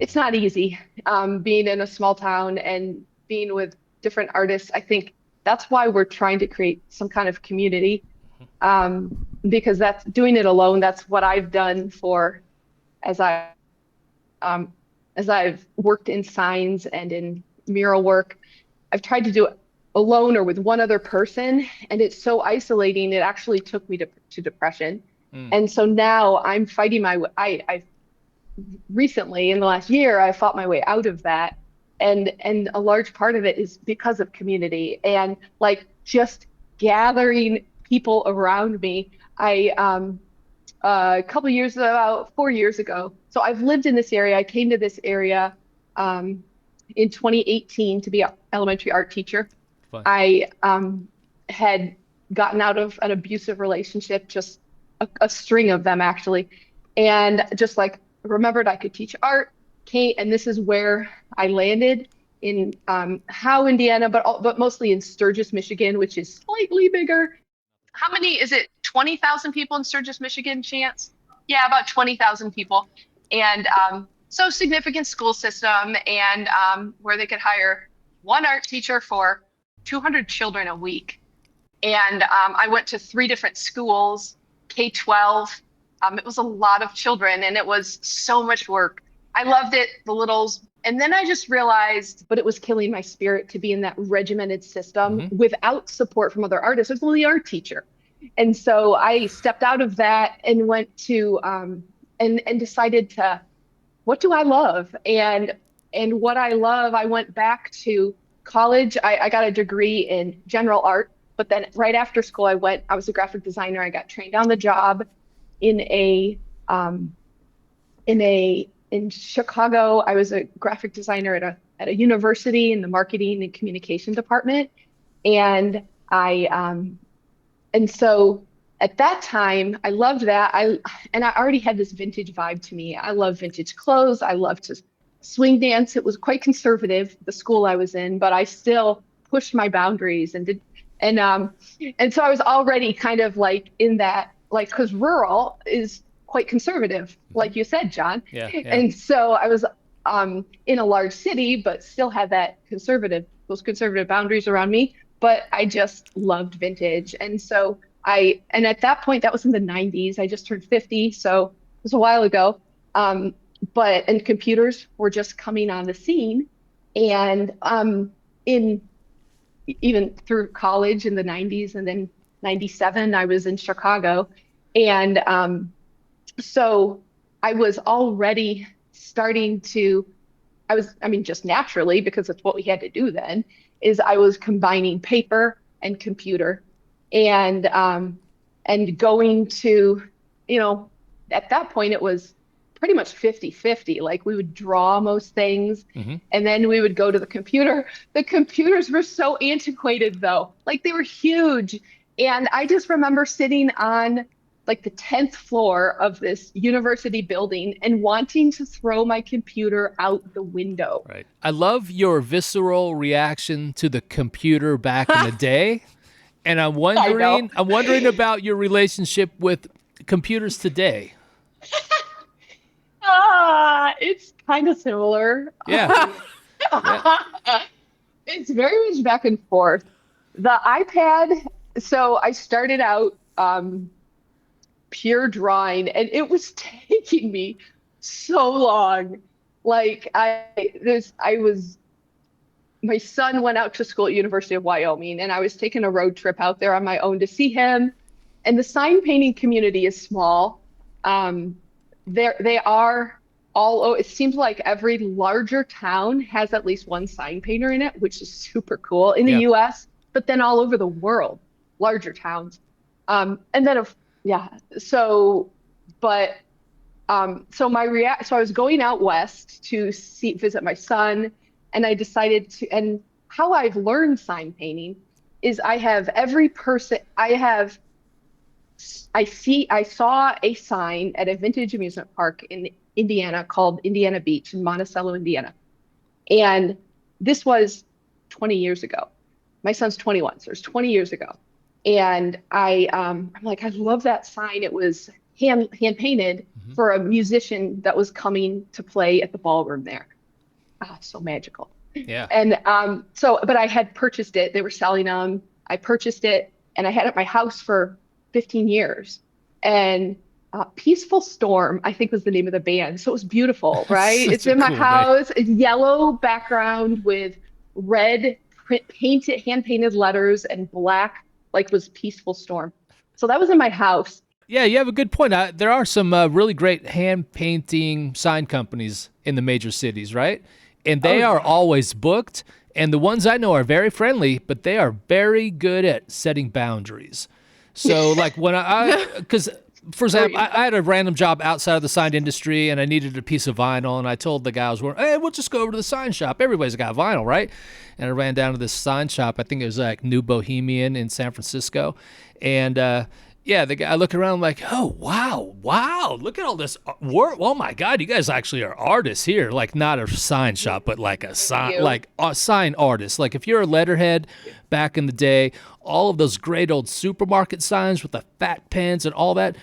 it's not easy being in a small town and being with different artists. I think that's why we're trying to create some kind of community because that's doing it alone. That's what I've done for as I um, as I've worked in signs and in mural work. I've tried to do it alone or with one other person, and it's so isolating. It actually took me to depression. Mm. And so now I'm fighting my way. I recently in the last year, I fought my way out of that. And a large part of it is because of community and like just gathering people around me. I a couple of years, about 4 years ago. So I've lived in this area. I came to this area um, in 2018 to be an elementary art teacher. Fun. I had gotten out of an abusive relationship, just a string of them actually, and just like remembered I could teach art. Came, and this is where I landed in Howe, Indiana, but mostly in Sturgis, Michigan, which is slightly bigger. How many is it? 20,000 people in Sturgis, Michigan, Chance? Yeah, about 20,000 people. And so significant school system and where they could hire one art teacher for 200 children a week. And I went to three different schools, K-12. It was a lot of children and it was so much work. I loved it, the littles. And then I just realized, but it was killing my spirit to be in that regimented system Hmm. without support from other artists. I was only art teacher. And so I stepped out of that and went to and decided to what do I love? And what I love, I went back to college. I got a degree in general art, but then right after school I was a graphic designer. I got trained on the job in a um in Chicago. I was a graphic designer at a university in the marketing and communication department. And so at that time, I loved that. I already had this vintage vibe to me. I love vintage clothes. I love to swing dance. It was quite conservative, the school I was in, but I still pushed my boundaries and did and and so I was already kind of like in that like because rural is quite conservative, Hmm. like you said, John. Yeah, yeah. And so I was in a large city, but still had those conservative boundaries around me. But I just loved vintage. And so and at that point, that was in the 90s. I just turned 50, so it was a while ago. Um, and computers were just coming on the scene. And in even through college in the 90s and then 97, I was in Chicago. And so I was already starting to, I mean, just naturally, because it's what we had to do then, is I was combining paper and computer and going to, you know, at that point it was pretty much 50-50. Like we would draw most things Hmm. and then we would go to the computer. The computers were so antiquated though. Like they were huge. And I just remember sitting on like the 10th floor of this university building and wanting to throw my computer out the window. Right. I love your visceral reaction to the computer back in the day. And I know. I'm wondering about your relationship with computers today. It's kind of similar. Yeah. Yeah. It's very much back and forth. The iPad, so I started out pure drawing and it was taking me so long. Like I was my son went out to school at University of Wyoming and I was taking a road trip out there on my own to see him. And the sign painting community is small. Um, they are it seems like every larger town has at least one sign painter in it, which is super cool in the Yeah. US, but then all over the world, larger towns. And then of yeah, so but so I was going out west to visit my son, and I decided to, and how I've learned sign painting is I have every person, I saw a sign at a vintage amusement park in Indiana called Indiana Beach in Monticello, Indiana. And this was 20 years ago. My son's 21, so it was 20 years ago. And I'm like, I love that sign. It was hand painted Mhm. for a musician that was coming to play at the ballroom there. Ah, so magical. Yeah. And so, but I had purchased it. They were selling them. I purchased it and I had it at my house for 15 years. And Peaceful Storm, I think was the name of the band. So it was beautiful, That's right? such It's a in my cool name. house. It's yellow background with red painted, hand painted letters and black, like was Peaceful Storm. So that was in my house. Yeah, you have a good point. There are some really great hand painting sign companies in the major cities, right? And Oh they are yeah. always booked. And the ones I know are very friendly, but they are very good at setting boundaries. So, like when because for example, Agreed. I had a random job outside of the sign industry and I needed a piece of vinyl. And I told the guys, hey, we'll just go over to the sign shop. Everybody's got vinyl, right? And I ran down to this sign shop. I think it was like New Bohemian in San Francisco. And, yeah, the guy, I look around like, oh, wow, look at all this work. Oh my God, you guys actually are artists here. Like not a sign shop, but like a Thank sign, you. like a sign artist. Like if you're a letterhead back in the day, all of those great old supermarket signs with the fat pens and all that.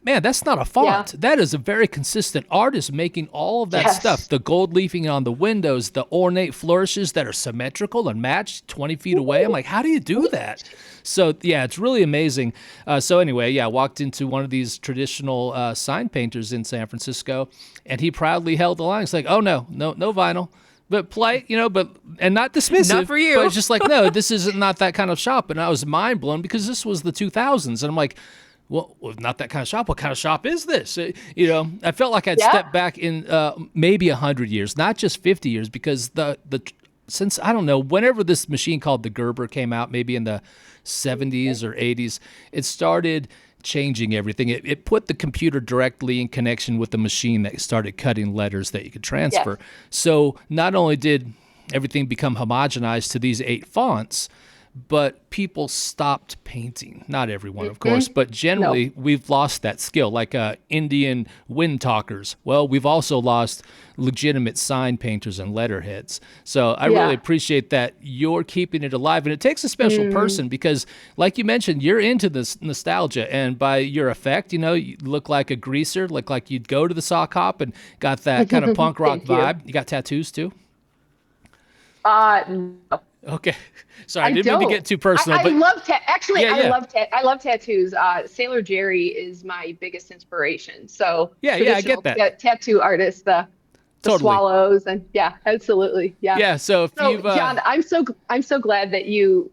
Man, that's not a Yeah. font. That is a very consistent artist making all of that stuff. Yes. The gold leafing on the windows, the ornate flourishes that are symmetrical and matched 20 feet away. I'm like, how do you do that? So, yeah, it's really amazing. So, anyway, yeah, I walked into one of these traditional sign painters in San Francisco, and he proudly held the line. It's like, oh, no vinyl. But polite, but and not Not dismissive, for but you. it's just like, no, this is not that kind of shop. And I was mind blown because this was the 2000s. And I'm like, well, not that kind of shop. What kind of shop is this? I felt like I'd Yeah. stepped back in maybe 100 years, not just 50 years, because the since I don't know, whenever this machine called the Gerber came out, maybe in the 70s or 80s, it started changing everything. It put the computer directly in connection with the machine that started cutting letters that you could transfer. Yes. So not only did everything become homogenized to these 8 fonts, but people stopped painting. Not everyone, of course, Mhm. but No. generally we've lost that skill. Like Indian wind talkers. Well, we've also lost legitimate sign painters and letterheads. So I really Yeah. appreciate that you're keeping it alive. And it takes a special Mm. person because, like you mentioned, you're into this nostalgia. And by your effect, you look like a greaser, look like you'd go to the sock hop and got that kind of punk rock Thank you. vibe. You got tattoos too? No, Okay. Sorry, I I didn't mean to get don't. too personal, I but love actually yeah, yeah. I love tattoos. Sailor Jerry is my biggest inspiration. So Yeah, I get traditional that. tattoo artists, the Totally. swallows, and yeah, absolutely, yeah. Yeah, so if So you've John, I'm so glad that you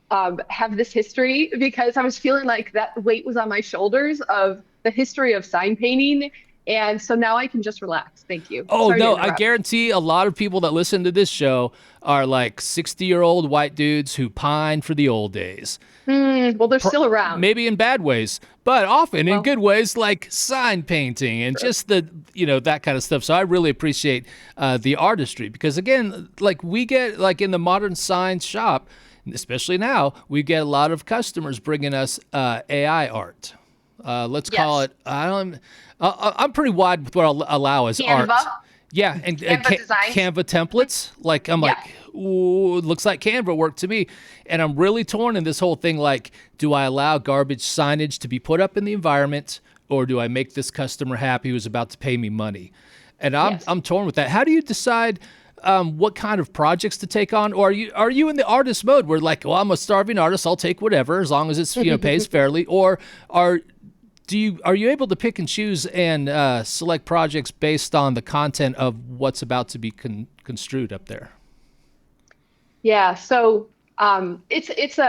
have this history because I was feeling like that weight was on my shoulders of the history of sign painting, and so now I can just relax. Thank you. oh Sorry to no, I interrupt. guarantee a lot of people that listen to this show are like 60-year-old white dudes who pine for the old days. Well, they're still around. Maybe in bad ways, but often in Well, good ways, like sign painting and true. just that kind of stuff. So I really appreciate the artistry because again, like we get like in the modern sign shop, especially now, we get a lot of customers bringing us AI art. Let's call Yes. it. I'm pretty wide with what I'll allow as Canva, art. Yeah, and Canva designs. Canva templates. Like I'm Yeah. like, ooh, looks like Canva worked to me, and I'm really torn in this whole thing. Like, do I allow garbage signage to be put up in the environment, or do I make this customer happy who's about to pay me money? And I'm Yes. I'm torn with that. How do you decide? What kind of projects to take on, or are you in the artist mode where like, well, I'm a starving artist, I'll take whatever as long as it's pays fairly, or are you able to pick and choose and select projects based on the content of what's about to be construed up there? Yeah. So it's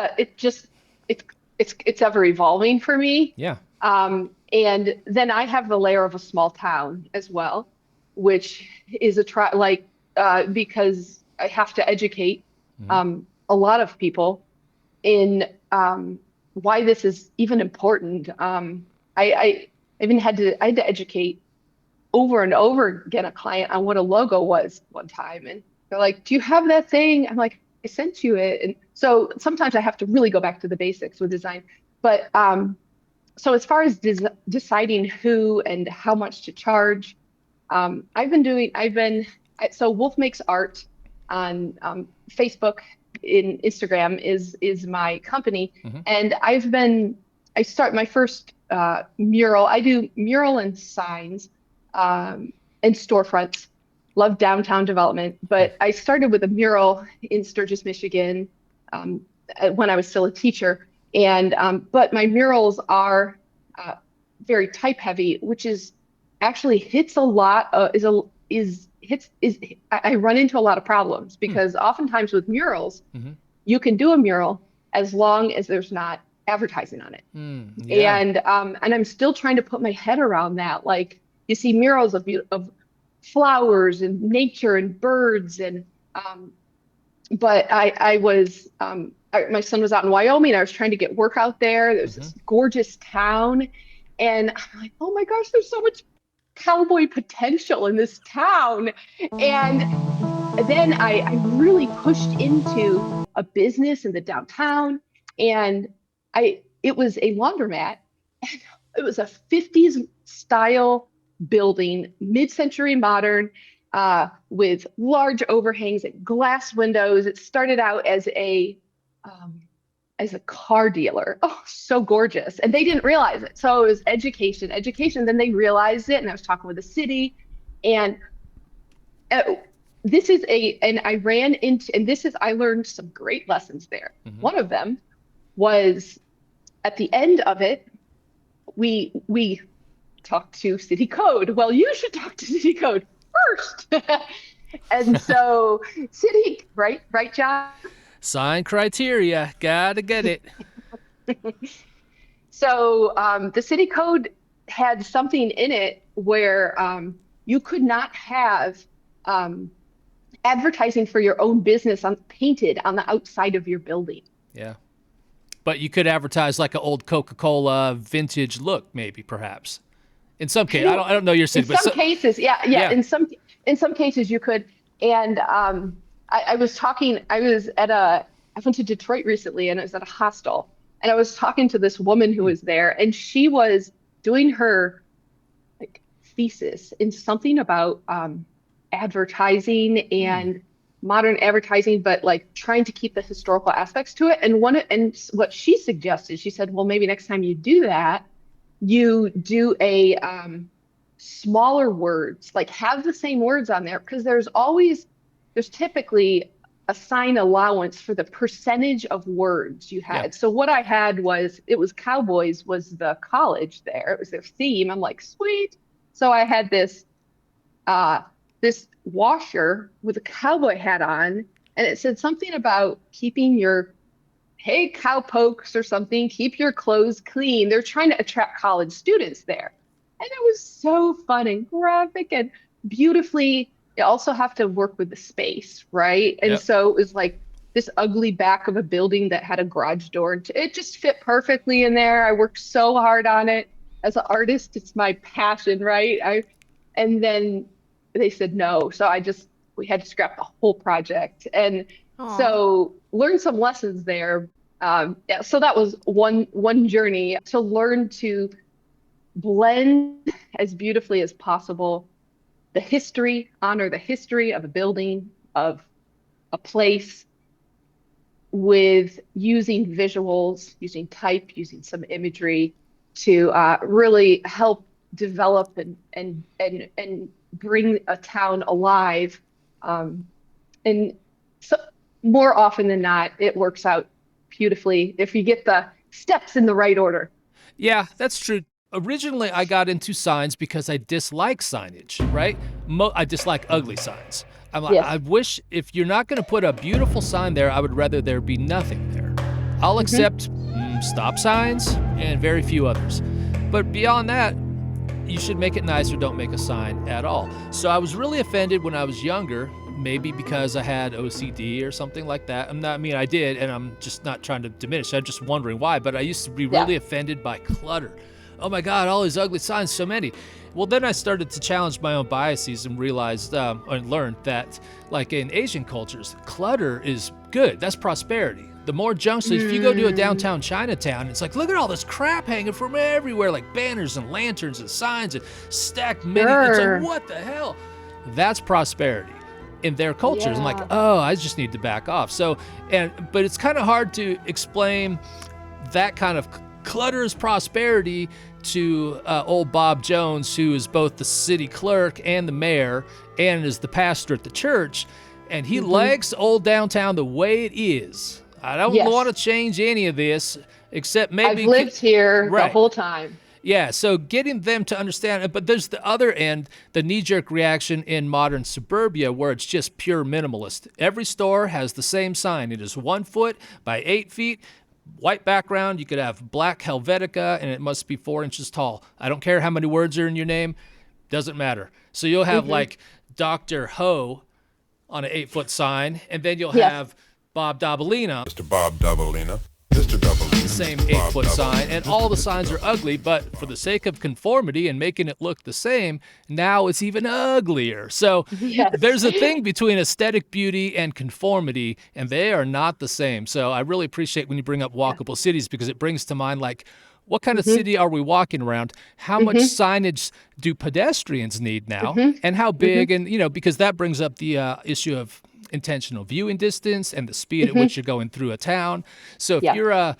ever evolving for me. Yeah. And then I have the layer of a small town as well, which is because I have to educate Mhm. a lot of people in why this is even important. I even I had to educate over and over again a client on what a logo was one time, and they're like, "Do you have that thing?" I'm like, "I sent you it." And so sometimes I have to really go back to the basics with design. But so as far as deciding who and how much to charge, so Wolfe Makes Art on Facebook, in Instagram is my company, Mhm. and I start my first mural. I do mural and signs and storefronts. Love downtown development, but I started with a mural in Sturgis, Michigan, um, when I was still a teacher. And but my murals are uh, very type heavy, which is actually hits a lot is hits is I run into a lot of problems Hmm. because oftentimes with murals, Mm-hmm. you can do a mural as long as there's not advertising on it. Mm, yeah. And I'm still trying to put my head around that. Like you see murals of flowers and nature and birds and but my son was out in Wyoming. I was trying to get work out there. There's Mm-hmm. this gorgeous town, and I'm like, oh my gosh, there's so much cowboy potential in this town. And then I really pushed into a business in the downtown, and I it was a laundromat. And it was a 50s style building, mid-century modern, with large overhangs and glass windows. It started out um, as a car dealer. Oh, so gorgeous. And they didn't realize it. So it was education, education. Then they realized it, and I was talking with the city, and uh, and I ran into, and I learned some great lessons there. Mm-hmm. One of them was at the end of it, we talked to city code. Well, you should talk to city code first. And so right, John? Sign criteria. Gotta get it. So the city code had something in it where you could not have um, advertising for your own business painted on the outside of your building. Yeah. But you could advertise like an old Coca-Cola vintage look, maybe, perhaps. In some I case, don't, I don't know your in city, but some cases, yeah, yeah. in some cases you could. And I was talking, I went to Detroit recently and I was at a hostel and I was talking to this woman who Hmm. was there and she was doing her like thesis in something about advertising Hmm. and modern advertising, but like trying to keep the historical aspects to it. And what she suggested, she said, well, maybe next time you do that, you do a smaller words, like have the same words on there because there's typically a sign allowance for the percentage of words you Yeah. had. So what I had was it was Cowboys was the college there. It was their theme. I'm like, sweet. So I had uh this washer with a cowboy hat on, and it said something about keeping your hey cowpokes or something, keep your clothes clean. They're trying to attract college students there. And it was so fun and graphic and beautifully. You also have to work with the space, right? And Yep. so it was like this ugly back of a building that had a garage door. And it just fit perfectly in there. I worked so hard on it. As an artist, it's my passion, right? And then they said no. So we had to scrap the whole project. And Aw. so learned some lessons there. Yeah, so that was one journey to learn to blend as beautifully as possible honor the history of a building, of a place, with using visuals, using type, using some imagery to really help develop and bring a town alive. Um, and so more often than not, it works out beautifully if you get the steps in the right order. Yeah, that's true. Originally, I got into signs because I dislike signage, right? I dislike ugly signs. Yes. I wish if you're not going to put a beautiful sign there, I would rather there be nothing there. I'll Hmm. accept stop signs and very few others. But beyond that, you should make it nice or don't make a sign at all. So I was really offended when I was younger, maybe because I had OCD or something like that. I mean, I did, and I'm just not trying to diminish. I'm just wondering why, but I used to be Yeah. really offended by clutter. Oh my God, all these ugly signs, so many. Well, then I started to challenge my own biases and realized and learned that, like in Asian cultures, clutter is good. That's prosperity. The more junk, so if you go to a Mm, downtown Chinatown, it's like, look at all this crap hanging from everywhere, like banners and lanterns and signs and stacked mini. It's like, sure. what the hell? That's prosperity in their cultures. I'm like, Yeah. oh, I just need to back off. But it's kind of hard to explain that kind of clutter is prosperity to old Bob Jones, who is both the city clerk and the mayor and is the pastor at the church, and he likes old downtown the way it is. I don't Yes. want to change any of this, except I've maybe lived here the Right. whole time. Yeah, so getting them to understand it, but there's the other end, the knee-jerk reaction in modern suburbia where it's just pure minimalist. Every store has the same sign. It is 1 foot by 8 feet, white background. You could have black Helvetica, and it must be 4 inches tall. I don't care how many words are in your name. Doesn't matter. So you'll have like Dr. Ho on an 8-foot sign, and then you'll Yes. have Bob Dabalina, Mr. Bob Dabalina. Mr. Dabalina. the same Bob 8-foot Dabalina. sign, and all the signs are ugly, but for the sake of conformity and making it look the same, now it's even uglier. So Yes. there's a thing between aesthetic beauty and conformity, and they are not the same. So I really appreciate when you bring up walkable cities, because it brings to mind, like, what kind of city are we walking around? How much signage do pedestrians need now? And how big? And, because that brings up the issue of intentional viewing distance and the speed at which you're going through a town. So if Yeah. you're a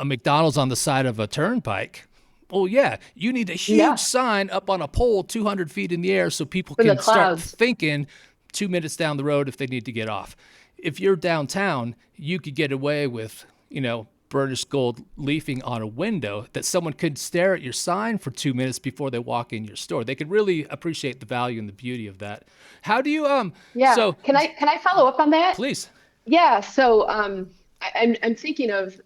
McDonald's on the side of a turnpike, well, yeah, you need a huge Yeah. sign up on a pole 200 feet in the air so people From the can start clouds. thinking 2 minutes down the road if they need to get off. If you're downtown, you could get away with, burnished gold leafing on a window that someone could stare at your sign for 2 minutes before they walk in your store. They could really appreciate the value and the beauty of that. How do you Yeah. so Can I follow up on that? please. Yeah. So I'm thinking of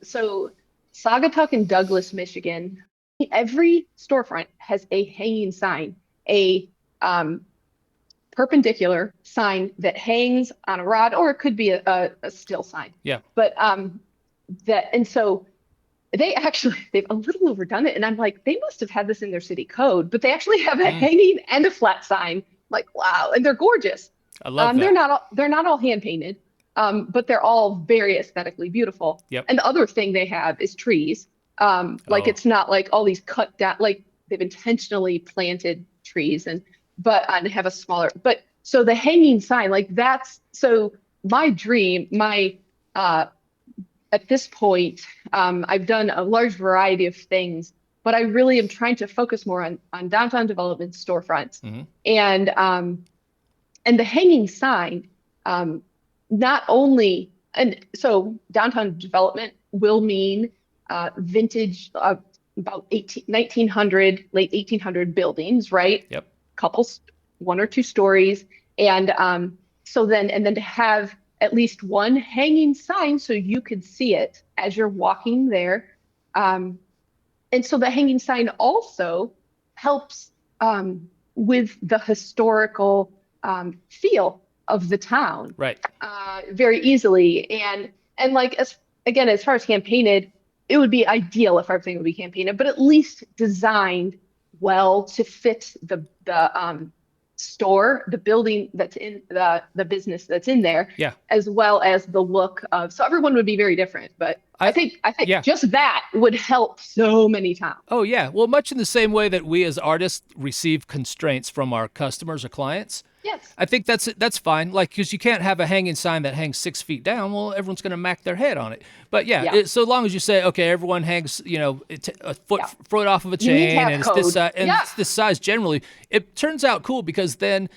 Saugatuck in Douglas, Michigan. Every storefront has a hanging sign, a perpendicular sign that hangs on a rod, or it could be a still sign. Yeah. But so they've a little overdone it, and I'm like, they must have had this in their city code, but they actually have a hanging and a flat sign. Like, wow, and they're gorgeous. I love that. They're not all hand painted, but they're all very aesthetically beautiful. Yep. And the other thing they have is trees. Like Oh. it's not like all these cut down, like they've intentionally planted trees and have a smaller, but so the hanging sign, like so my dream, at this point, I've done a large variety of things, but I really am trying to focus more on downtown development storefronts. And the hanging sign, not only, and so downtown development will mean vintage, about 1900, late 1800 buildings, right? Yep. Couples, 1 or 2 stories. And then to have at least one hanging sign so you could see it as you're walking there. And so the hanging sign also helps with the historical feel of the town, Right. very easily. And like, as far as hand painted, it would be ideal if everything would be hand painted, but at least designed well to fit the store, the building that's in the business that's in there, Yeah. as well as the look of. So everyone would be very different, but I think yeah. just that would help so many towns. Oh, yeah. Well, much in the same way that we as artists receive constraints from our customers or clients, Yes. I think that's fine. Like, because you can't have a hanging sign that hangs 6 feet down. Well, everyone's going to mack their head on it. But Yeah. so long as you say, okay, everyone hangs, a foot off of a You need to chain, have and it's this code. size, and Yeah. it's this size generally. It turns out cool because then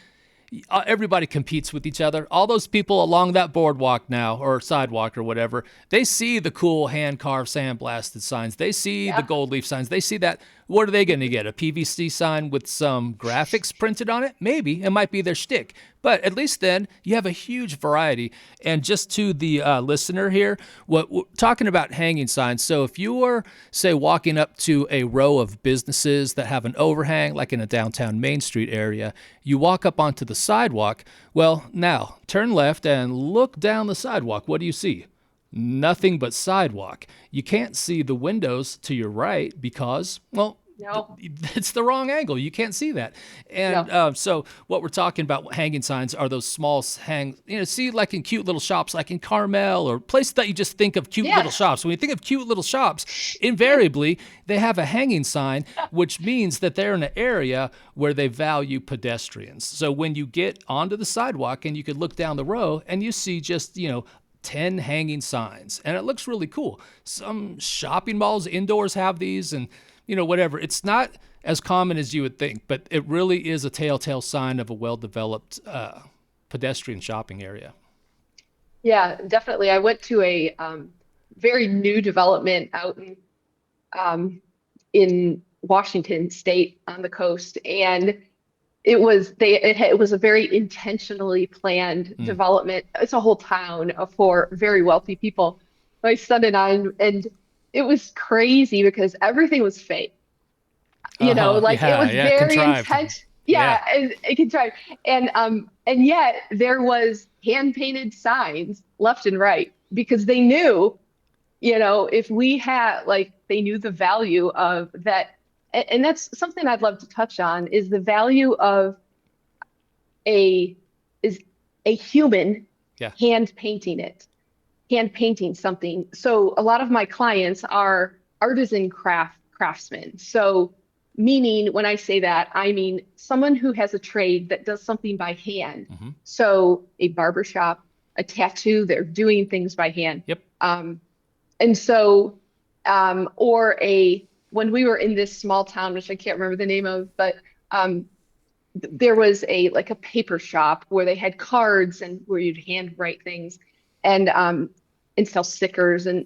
everybody competes with each other. All those people along that boardwalk now, or sidewalk or whatever, they see the cool hand-carved sandblasted signs. They see the gold leaf signs. They see that. What are they going to get? A PVC sign with some graphics printed on it? Maybe. It might be their shtick. But at least then you have a huge variety. And just to the listener here, what we're talking about hanging signs. So if you were, say, walking up to a row of businesses that have an overhang, like in a downtown Main Street area, you walk up onto the sidewalk. Well, now turn left and look down the sidewalk. What do you see? Nothing but sidewalk. You can't see the windows to your right because, well, No. it's the wrong angle. You can't see that. And so what we're talking about hanging signs are those small see like in cute little shops, like in Carmel or places that you just think of cute little shops. When you think of cute little shops, invariably they have a hanging sign, which means that they're in an area where they value pedestrians. So when you get onto the sidewalk and you could look down the row and you see just, 10 hanging signs, and it looks really cool. Some shopping malls indoors have these, and whatever. It's not as common as you would think, but it really is a telltale sign of a well-developed pedestrian shopping area. Yeah, definitely. I went to a very new development out in Washington State on the coast, and it was a very intentionally planned Mm. development. It's a whole town for very wealthy people. My son and I, and it was crazy because everything was fake. Like it Yeah, was yeah, very contrived. intense. Yeah. Yeah, and it could try. And yet there was hand painted signs left and right because they knew, if we had like they knew the value of that. And that's something I'd love to touch on is the value of a is a human Yeah. hand painting it, hand painting something. So a lot of my clients are artisan craftsmen. So meaning when I say that, I mean someone who has a trade that does something by hand. Hmm. So a barber shop, a tattoo, they're doing things by hand. Yep. And so, or when we were in this small town, which I can't remember the name of, but there was like a paper shop where they had cards and where you'd handwrite things and sell stickers and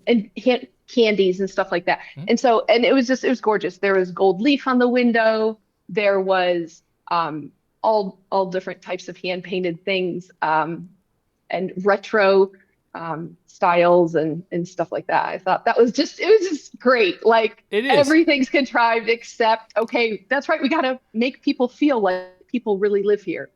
candies and stuff like that. Hmm. And it was gorgeous. There was gold leaf on the window. There was all different types of hand painted things and retro styles and stuff like that. I thought it was just great. Like It is. everything's contrived except, okay, that's right. We got to make people feel like people really live here.